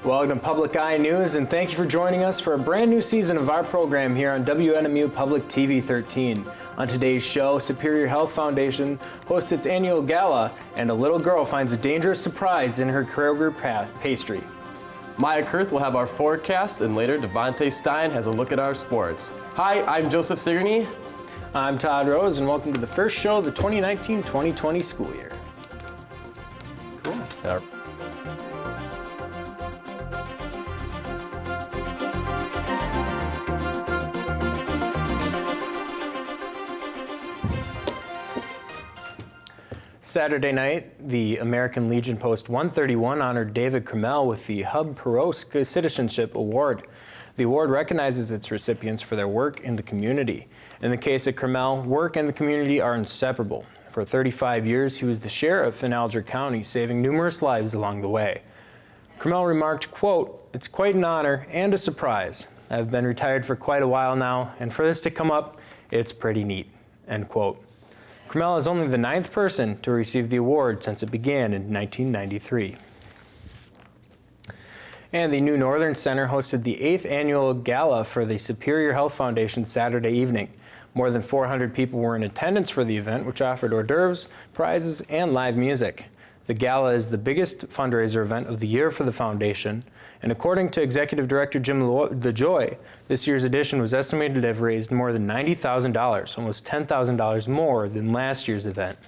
Welcome to Public Eye News, and thank you for joining us for a brand new season of our program here on WNMU Public TV 13. On today's show, Superior Health Foundation hosts its annual gala, and a little girl finds a dangerous surprise in her Kroger pastry. Maya Kurth will have our forecast, and later Devontae Stein has a look at our sports. Hi, I'm Joseph Sigourney. I'm Todd Rose, and welcome to the first show of the 2019-2020 school year. Cool. Saturday night, the American Legion Post 131 honored David Kremel with the Hub Perosk Citizenship Award. The award recognizes its recipients for their work in the community. In the case of Kremel, work and the community are inseparable. For 35 years, he was the sheriff in Alger County, saving numerous lives along the way. Kremel remarked, quote, "It's quite an honor and a surprise. I've been retired for quite a while now, and for this to come up, it's pretty neat," end quote. Kremel is only the 9th person to receive the award since it began in 1993. And the New Northern Center hosted the 8th annual gala for the Superior Health Foundation Saturday evening. More than 400 people were in attendance for the event, which offered hors d'oeuvres, prizes, and live music. The gala is the biggest fundraiser event of the year for the foundation, and according to Executive Director Jim LaJoy, this year's edition was estimated to have raised more than $90,000, almost $10,000 more than last year's event.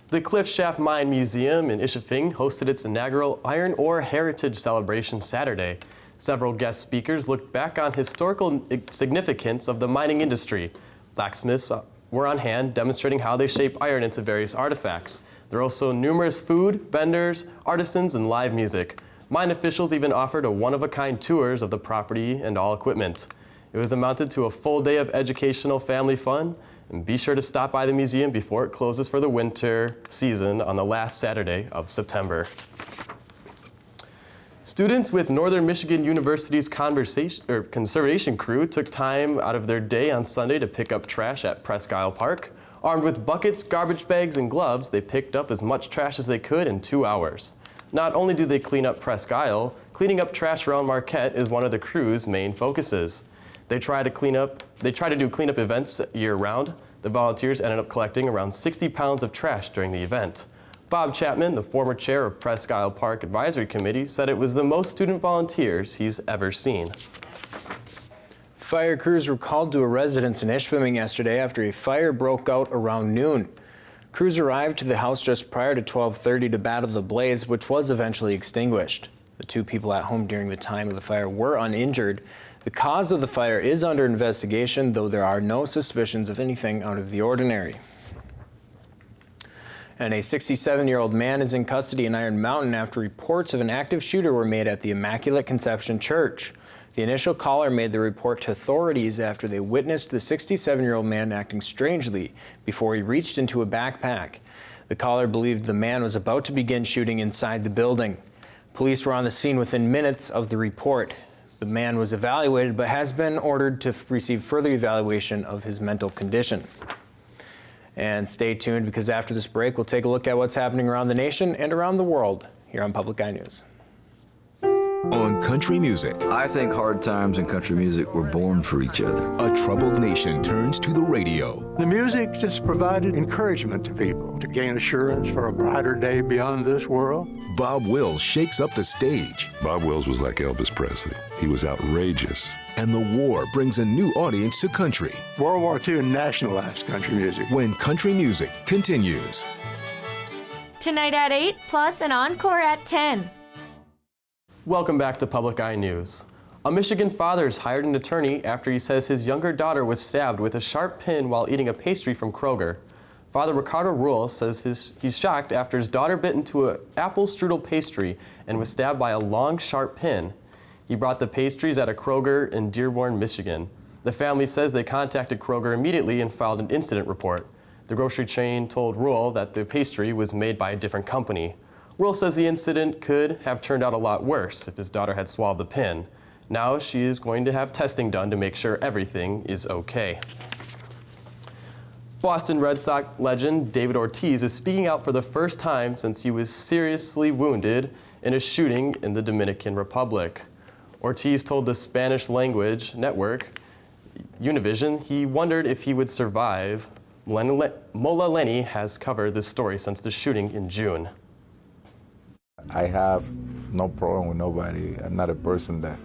The Cliff Shaft Mine Museum in Ishiphing hosted its inaugural Iron Ore Heritage Celebration Saturday. Several guest speakers looked back on historical significance of the mining industry. Blacksmiths were on hand demonstrating how they shape iron into various artifacts. There are also numerous food, vendors, artisans, and live music. Mine officials even offered a one-of-a-kind tours of the property and all equipment. It was amounted to a full day of educational family fun, and be sure to stop by the museum before it closes for the winter season on the last Saturday of September. Students with Northern Michigan University's conservation crew took time out of their day on Sunday to pick up trash at Presque Isle Park. Armed with buckets, garbage bags, and gloves, they picked up as much trash as they could in 2 hours. Not only do they clean up Presque Isle, cleaning up trash around Marquette is one of the crew's main focuses. They try to do cleanup events year-round. The volunteers ended up collecting around 60 pounds of trash during the event. Bob Chapman, the former chair of Presque Isle Park Advisory Committee, said it was the most student volunteers he's ever seen. Fire crews were called to a residence in Ishpeming yesterday after a fire broke out around noon. Crews arrived to the house just prior to 12:30 to battle the blaze, which was eventually extinguished. The 2 people at home during the time of the fire were uninjured. The cause of the fire is under investigation, though there are no suspicions of anything out of the ordinary. And a 67-year-old man is in custody in Iron Mountain after reports of an active shooter were made at the Immaculate Conception Church. The initial caller made the report to authorities after they witnessed the 67-year-old man acting strangely before he reached into a backpack. The caller believed the man was about to begin shooting inside the building. Police were on the scene within minutes of the report. The man was evaluated but has been ordered to receive further evaluation of his mental condition. And stay tuned, because after this break, we'll take a look at what's happening around the nation and around the world here on Public Eye News. On country music. I think hard times and country music were born for each other. A troubled nation turns to the radio. The music just provided encouragement to people to gain assurance for a brighter day beyond this world. Bob Wills shakes up the stage. Bob Wills was like Elvis Presley. He was outrageous. And the war brings a new audience to country. World War II nationalized country music. When country music continues. Tonight at 8, plus an encore at 10. Welcome back to Public Eye News. A Michigan father has hired an attorney after he says his younger daughter was stabbed with a sharp pin while eating a pastry from Kroger. Father Ricardo Ruhl says he's shocked after his daughter bit into an apple strudel pastry and was stabbed by a long, sharp pin. He brought the pastries at a Kroger in Dearborn, Michigan. The family says they contacted Kroger immediately and filed an incident report. The grocery chain told Ruhl that the pastry was made by a different company. Ruhl says the incident could have turned out a lot worse if his daughter had swallowed the pin. Now she is going to have testing done to make sure everything is okay. Boston Red Sox legend David Ortiz is speaking out for the first time since he was seriously wounded in a shooting in the Dominican Republic. Ortiz told the Spanish language network, Univision, he wondered if he would survive. Mola Lenny has covered this story since the shooting in June. I have no problem with nobody. I'm not a person that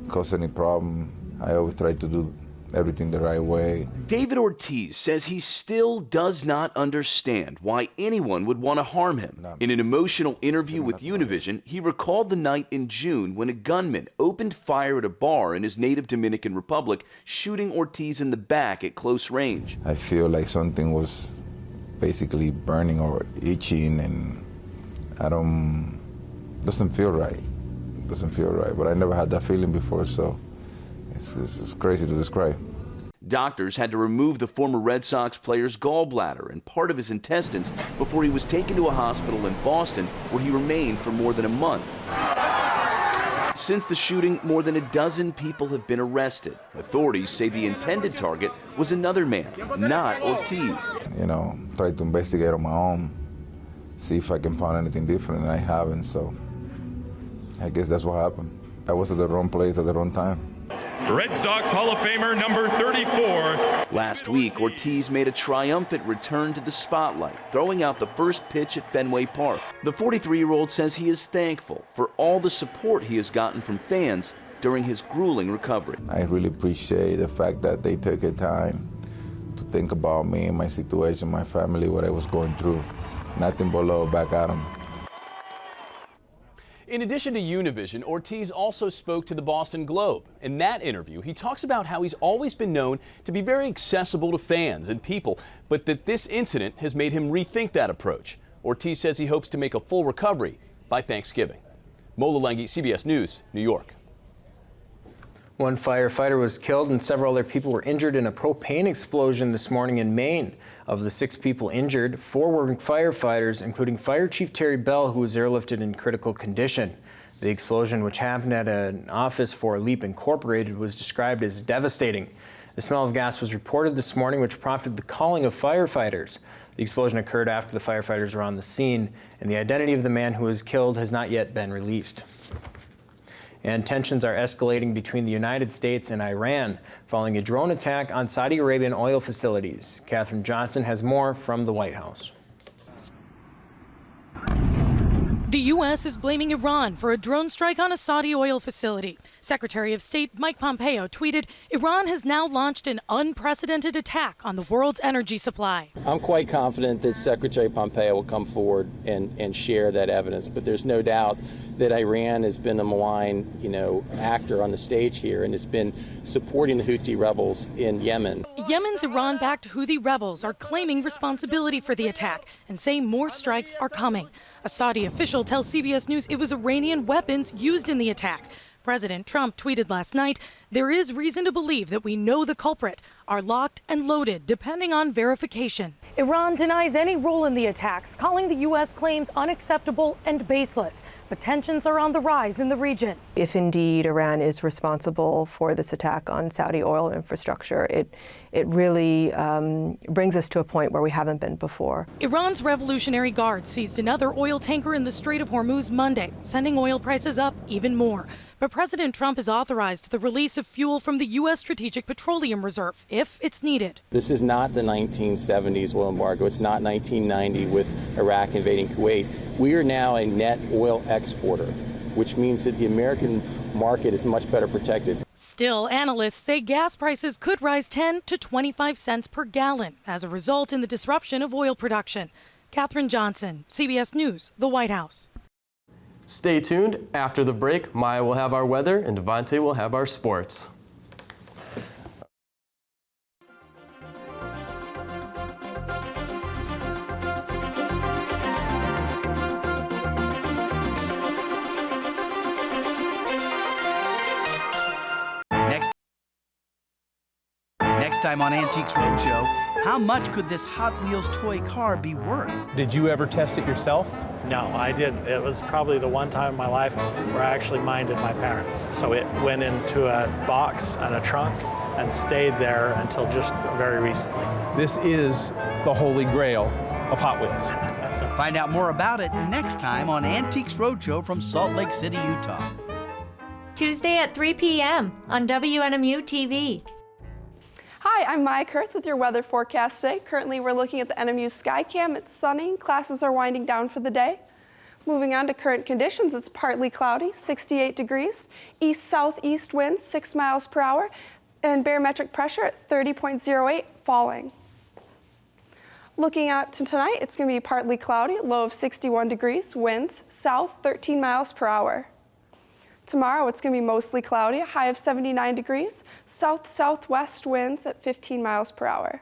causes any problem. I always try to do everything the right way. David Ortiz says he still does not understand why anyone would want to harm him. In an emotional interview with Univision, he recalled the night in June when a gunman opened fire at a bar in his native Dominican Republic, shooting Ortiz in the back at close range. I feel like something was basically burning or itching, and doesn't feel right. Doesn't feel right, but I never had that feeling before, so it's crazy to describe. Doctors had to remove the former Red Sox player's gallbladder and part of his intestines before he was taken to a hospital in Boston, where he remained for more than a month. Since the shooting, more than a dozen people have been arrested. Authorities say the intended target was another man, not Ortiz. Try to investigate on my own, see if I can find anything different, and I haven't, so I guess that's what happened. I was at the wrong place at the wrong time. Red Sox Hall of Famer number 34. Last week, Ortiz made a triumphant return to the spotlight, throwing out the first pitch at Fenway Park. The 43-year-old says he is thankful for all the support he has gotten from fans during his grueling recovery. I really appreciate the fact that they took the time to think about me, my situation, my family, what I was going through. Nothing but love back at them. In addition to Univision, Ortiz also spoke to the Boston Globe. In that interview, he talks about how he's always been known to be very accessible to fans and people, but that this incident has made him rethink that approach. Ortiz says he hopes to make a full recovery by Thanksgiving. Mola Lengy, CBS News, New York. One firefighter was killed and several other people were injured in a propane explosion this morning in Maine. Of the 6 people injured, 4 were firefighters, including Fire Chief Terry Bell, who was airlifted in critical condition. The explosion, which happened at an office for Leap Incorporated, was described as devastating. The smell of gas was reported this morning, which prompted the calling of firefighters. The explosion occurred after the firefighters were on the scene, and the identity of the man who was killed has not yet been released. And tensions are escalating between the United States and Iran following a drone attack on Saudi Arabian oil facilities. Katherine Johnson has more from the White House. The U.S. is blaming Iran for a drone strike on a Saudi oil facility. Secretary of State Mike Pompeo tweeted, Iran has now launched an unprecedented attack on the world's energy supply. I'm quite confident that Secretary Pompeo will come forward and share that evidence, but there's no doubt that Iran has been a malign, actor on the stage here and has been supporting the Houthi rebels in Yemen. Yemen's Iran-backed Houthi rebels are claiming responsibility for the attack and say more strikes are coming. A Saudi official tells CBS News it was Iranian weapons used in the attack. President Trump tweeted last night, there is reason to believe that we know the culprit, are locked and loaded depending on verification. Iran denies any role in the attacks, calling the U.S. claims unacceptable and baseless. But tensions are on the rise in the region. If indeed Iran is responsible for this attack on Saudi oil infrastructure, it really brings us to a point where we haven't been before. Iran's Revolutionary Guard seized another oil tanker in the Strait of Hormuz Monday, sending oil prices up even more. But President Trump has authorized the release of fuel from the U.S. Strategic Petroleum Reserve if it's needed. This is not the 1970s oil embargo. It's not 1990 with Iraq invading Kuwait. We are now a net oil exporter, which means that the American market is much better protected. Still, analysts say gas prices could rise 10 to 25 cents per gallon as a result in the disruption of oil production. Katherine Johnson, CBS News, the White House. Stay tuned. After the break, Maya will have our weather and Devontae will have our sports. Next time on Antiques Roadshow, how much could this Hot Wheels toy car be worth? Did you ever test it yourself? No, I didn't. It was probably the one time in my life where I actually minded my parents. So it went into a box and a trunk, and stayed there until just very recently. This is the holy grail of Hot Wheels. Find out more about it next time on Antiques Roadshow from Salt Lake City, Utah. Tuesday at 3 p.m. on WNMU TV. Hi, I'm Maya Kurth with your weather forecast today. Currently, we're looking at the NMU Skycam. It's sunny. Classes are winding down for the day. Moving on to current conditions, it's partly cloudy, 68 degrees, east-southeast winds 6 miles per hour, and barometric pressure at 30.08, falling. Looking out to tonight, it's going to be partly cloudy, low of 61 degrees, winds south 13 miles per hour. Tomorrow, it's going to be mostly cloudy, a high of 79 degrees, south-southwest winds at 15 miles per hour.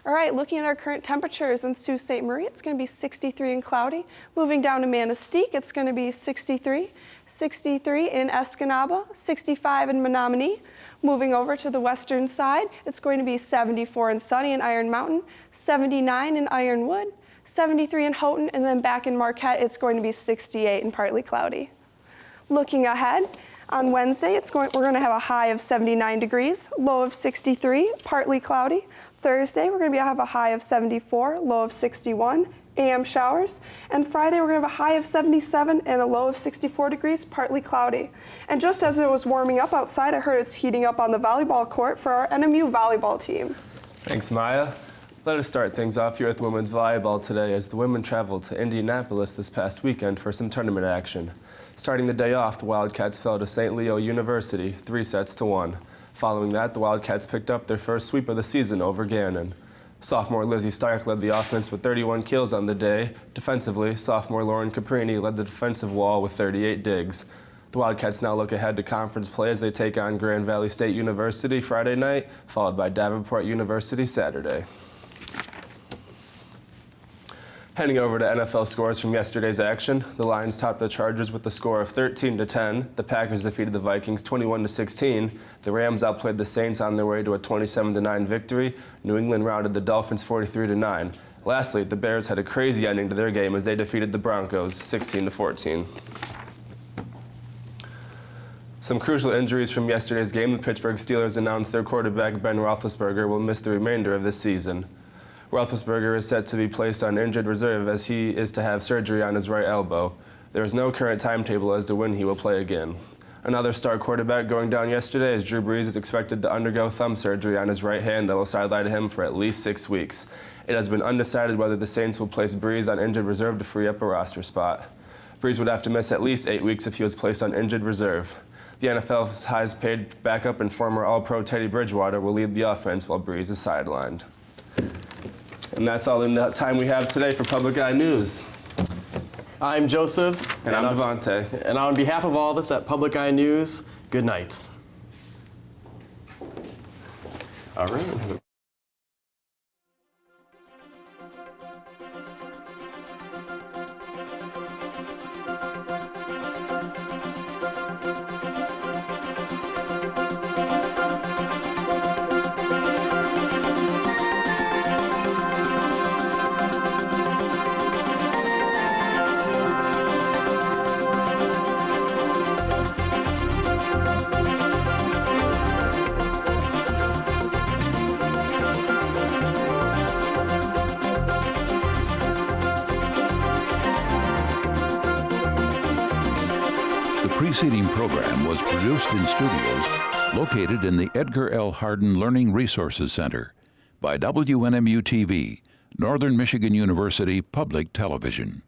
All right, looking at our current temperatures in Sault Ste. Marie, it's going to be 63 and cloudy. Moving down to Manistee, it's going to be 63, 63 in Escanaba, 65 in Menominee. Moving over to the western side, it's going to be 74 and sunny in Iron Mountain, 79 in Ironwood, 73 in Houghton, and then back in Marquette, it's going to be 68 and partly cloudy. Looking ahead, on Wednesday, we're going to have a high of 79 degrees, low of 63, partly cloudy. Thursday, we're going to have a high of 74, low of 61, AM showers. And Friday, we're going to have a high of 77 and a low of 64 degrees, partly cloudy. And just as it was warming up outside, I heard it's heating up on the volleyball court for our NMU volleyball team. Thanks, Maya. Let us start things off here with women's volleyball today as the women traveled to Indianapolis this past weekend for some tournament action. Starting the day off, the Wildcats fell to St. Leo University 3-1. Following that, the Wildcats picked up their first sweep of the season over Gannon. Sophomore Lizzie Stark led the offense with 31 kills on the day. Defensively, sophomore Lauren Caprini led the defensive wall with 38 digs. The Wildcats now look ahead to conference play as they take on Grand Valley State University Friday night, followed by Davenport University Saturday. Heading over to NFL scores from yesterday's action, the Lions topped the Chargers with the score of 13-10. The Packers defeated the Vikings 21-16. The Rams outplayed the Saints on their way to a 27-9 victory. New England routed the Dolphins 43-9. Lastly, the Bears had a crazy ending to their game as they defeated the Broncos 16-14. Some crucial injuries from yesterday's game. The Pittsburgh Steelers announced their quarterback Ben Roethlisberger will miss the remainder of this season. Roethlisberger is set to be placed on injured reserve as he is to have surgery on his right elbow. There is no current timetable as to when he will play again. Another star quarterback going down yesterday as Drew Brees is expected to undergo thumb surgery on his right hand that will sideline him for at least 6 weeks. It has been undecided whether the Saints will place Brees on injured reserve to free up a roster spot. Brees would have to miss at least 8 weeks if he was placed on injured reserve. The NFL's highest-paid backup and former All-Pro Teddy Bridgewater will lead the offense while Brees is sidelined. And that's all the time we have today for Public Eye News. I'm Joseph. And I'm Devontae. And on behalf of all of us at Public Eye News, good night. All right. The preceding program was produced in studios located in the Edgar L. Hardin Learning Resources Center by WNMU TV, Northern Michigan University Public Television.